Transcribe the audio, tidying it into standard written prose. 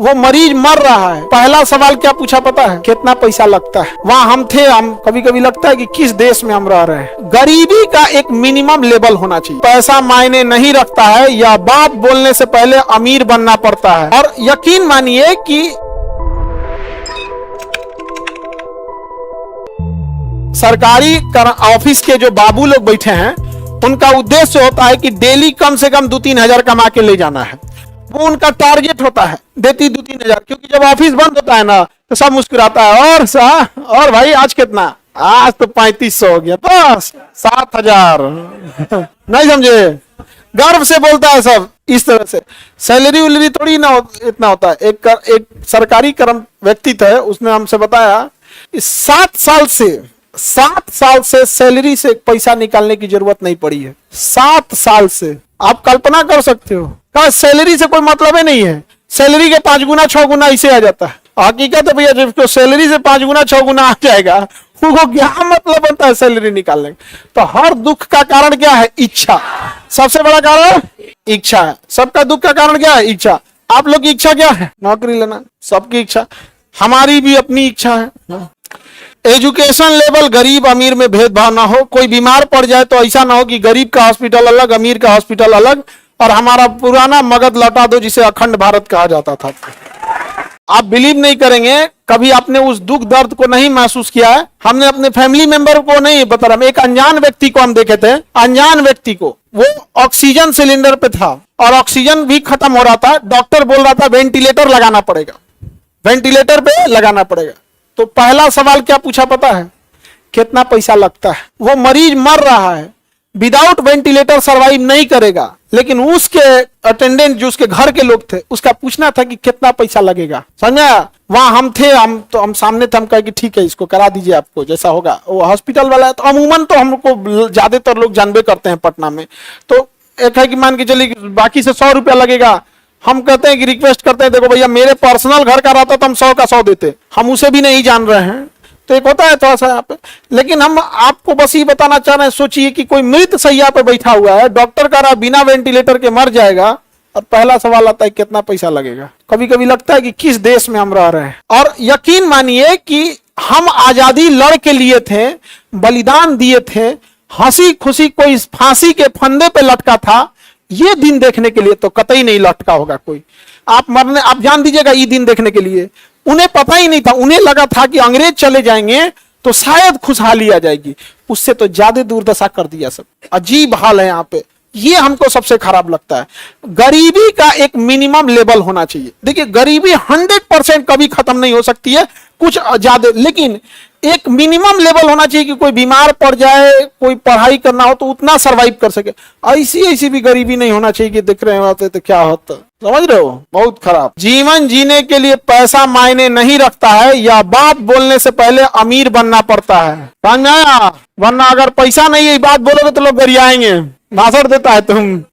वो मरीज मर रहा है। पहला सवाल क्या पूछा पता है? कितना पैसा लगता है? वहां हम थे, हम कभी कभी लगता है कि किस देश में हम रह रहे हैं। गरीबी का एक मिनिमम लेवल होना चाहिए। पैसा मायने नहीं रखता है, या बात बोलने से पहले अमीर बनना पड़ता है। और यकीन मानिए कि सरकारी ऑफिस के जो बाबू लोग बैठे हैं, उनका उद्देश्य होता है कि डेली कम से कम 2-3 हजार कमा के ले जाना है। वो उनका टारगेट होता है, देती 2-3 हजार। क्योंकि जब ऑफिस बंद होता है ना, तो सब मुस्कुराता है, और भाई आज कितना? आज तो 3500 हो गया, बस 7000। नहीं समझे? गर्व से बोलता है सब इस तरह से। सैलरी उलरी थोड़ी ना इतना होता है। एक सरकारी कर्म व्यक्ति था, उसने हमसे बताया 7 साल से सैलरी से पैसा निकालने की जरूरत नहीं पड़ी है। 7 साल से आप कल्पना कर सकते हो, का सैलरी से कोई मतलब ही नहीं है। सैलरी के 5 गुना 6 गुना इसे आ जाता है। हकीकत है भैया, जिसको सैलरी से 5 गुना 6 गुना आ जाएगा, वो क्या मतलब बनता है सैलरी निकालने? तो हर दुख का कारण क्या है? इच्छा। सबसे बड़ा कारण इच्छा है। सबका दुख का कारण क्या है? इच्छा। आप लोग की इच्छा क्या है? नौकरी लेना। सबकी इच्छा, हमारी भी अपनी इच्छा है। एजुकेशन लेवल गरीब अमीर में भेदभाव ना हो। कोई बीमार पड़ जाए तो ऐसा ना हो कि गरीब का हॉस्पिटल अलग, अमीर का हॉस्पिटल अलग, और हमारा पुराना मगध लौटा दो जिसे अखंड भारत कहा जाता था। आप बिलीव नहीं करेंगे, कभी आपने उस दुख दर्द को नहीं महसूस किया है। हमने अपने फैमिली मेंबर को नहीं बता रहा, एक अनजान व्यक्ति को हम देखे थे। अनजान व्यक्ति को, वो ऑक्सीजन सिलेंडर पे था और ऑक्सीजन भी खत्म हो रहा था। डॉक्टर बोल रहा था वेंटिलेटर लगाना पड़ेगा, वेंटिलेटर पे लगाना पड़ेगा। तो पहला सवाल क्या पूछा पता है? कितना पैसा लगता है? वो मरीज मर रहा है, विदाउट वेंटिलेटर सरवाइव नहीं करेगा। लेकिन उसके अटेंडेंट जो उसके घर के लोग थे, उसका पूछना था कि कितना पैसा लगेगा। समझा? वहां हम थे, हम सामने थे। हम कहे कि ठीक है, इसको करा दीजिए, आपको जैसा होगा। वो हॉस्पिटल वाला है, तो अमूमन तो हमको ज्यादातर लोग जानबे करते हैं पटना में। तो एक है कि मान के चलिए बाकी से 100 रुपया लगेगा। हम कहते हैं कि रिक्वेस्ट करते हैं, देखो भैया मेरे पर्सनल घर का रहता तो हम 100 का 100 देते, हम उसे भी नहीं जान रहे हैं। तो एक होता है थोड़ा सा यहाँ पे। लेकिन हम आपको बस ये बताना चाह रहे हैं, सोचिए कि कोई मृत सैया पे बैठा हुआ है, डॉक्टर कह रहा है बिना वेंटिलेटर के मर जाएगा, और पहला सवाल आता है कितना पैसा लगेगा। कभी कभी लगता है कि किस देश में हम रह रहे हैं। और यकीन मानिए कि हम आजादी लड़ के लिए थे, बलिदान दिए थे, हंसी खुशी कोई फांसी के फंदे पे लटका था। ये दिन देखने के लिए तो कतई नहीं लटका होगा कोई। आप जान दीजिएगा, ये दिन देखने के लिए उन्हें पता ही नहीं था। उन्हें लगा था कि अंग्रेज चले जाएंगे तो शायद खुशहाली आ जाएगी। उससे तो ज्यादा दुर्दशा कर दिया सब। अजीब हाल है यहाँ पे। ये हमको सबसे खराब लगता है। गरीबी का एक मिनिमम लेवल होना चाहिए। देखिए, गरीबी 100% कभी खत्म नहीं हो सकती है, कुछ ज्यादा, लेकिन एक मिनिमम लेवल होना चाहिए कि कोई बीमार पड़ जाए, कोई पढ़ाई करना हो तो उतना सरवाइव कर सके। ऐसी भी गरीबी नहीं होना चाहिए कि दिख रहे होते तो क्या होता। समझ रहे हो? बहुत खराब। जीवन जीने के लिए पैसा मायने नहीं रखता है, या बात बोलने से पहले अमीर बनना पड़ता है। समझ में आया? वरना अगर पैसा नहीं है, बात बोलोगे तो लोग गरियाएंगे। भाषण देता है तुम।